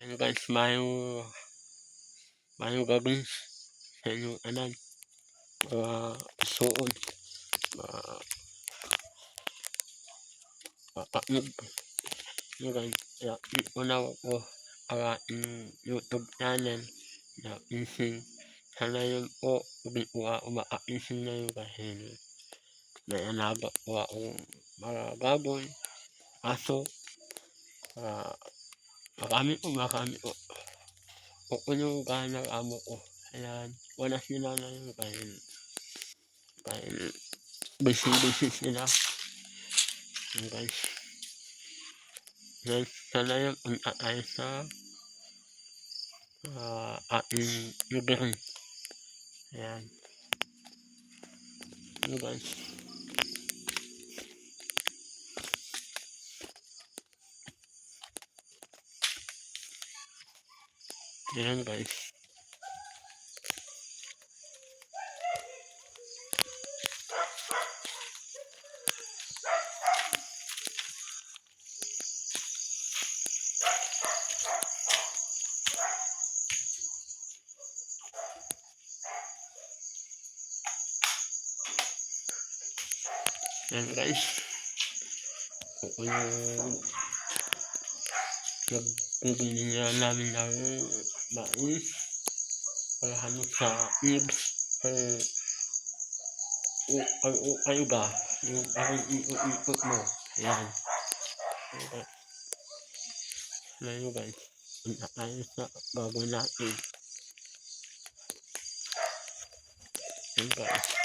Ayun guys, mayong gabi sa inyong tanan, mga igsoon, mga kapatid. Yun guys, kaya una ko ang aking YouTube channel na Fishing. Sa ngayon po, hindi po ako maka-fishing ngayon dahil may alaga po akong mga baboy, aso, ah, marami po. Kung ano yung gana ng amo ko. Ayan, wala sila ngayon dahil busy sila. Yun guys. Guys, sana yung punta tayo sa ating libreng. Ayan. Yun guys. Ayan guys. Ayan guys. Kung yung nagbibigyan namin ng mais para hanap sa ibs ukay ba yung parang ikot-ikot mo. Ayan. Ayan guys. Punta tayo sa baboy natin. Ayan guys.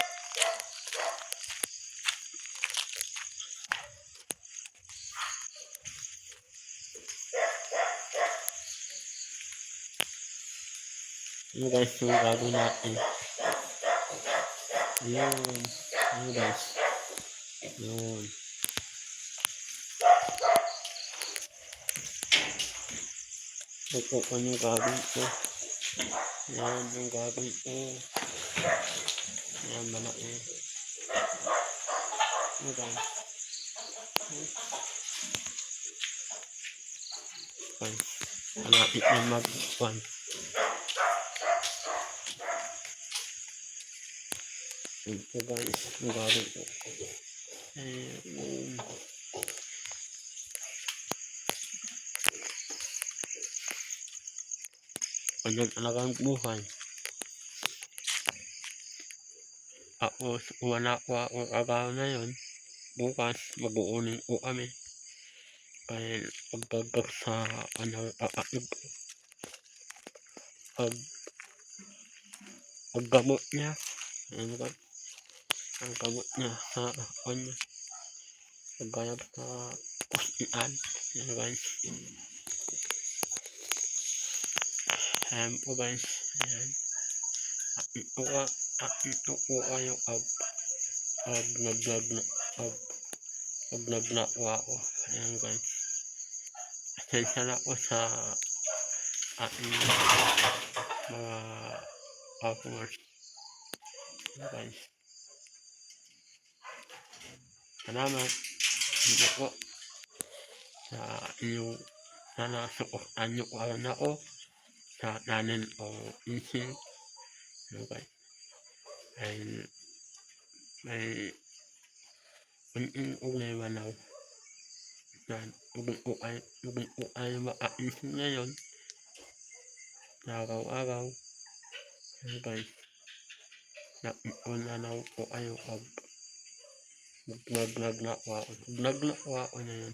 Ayan guys, yung baboy natin. Ayan. Ayan guys. Ayan. Ito pa yung gagawin ko. Ayan yung gagawin ko. Ayan malaki. Ayan guys. Guys. Malapit na mag-1. Ito guys. Yung gagawin ko. Ayan. Ganyan talagang buhay. Tapos, wala ko akong agaw na yun. Bukas, mag-uuling ko kami. Dahil pagdagdag sa kapatid ko. Paggamot niya. Ayan ba? Ang gamot niya sa kanya. Pagbayad sa hospital. Ayan guys. Ayan po guys. Ayan. Ito po kayo pag nag-vlog na po ako. Ayan guys. Pasensya na po sa ating mga followers. Ayan guys. Salamat. Hindi po sa inyong sana suportahan nyo po na ako sa channel o Fishing. Ayan guys. Dahil may kunting problema na yan. Hindi ko kayo maka-fishing ngayon sa araw-araw. Ayan guys. Napipon na lang po kayo pag mag-vlog na po ako. Vlog na po ako na yun.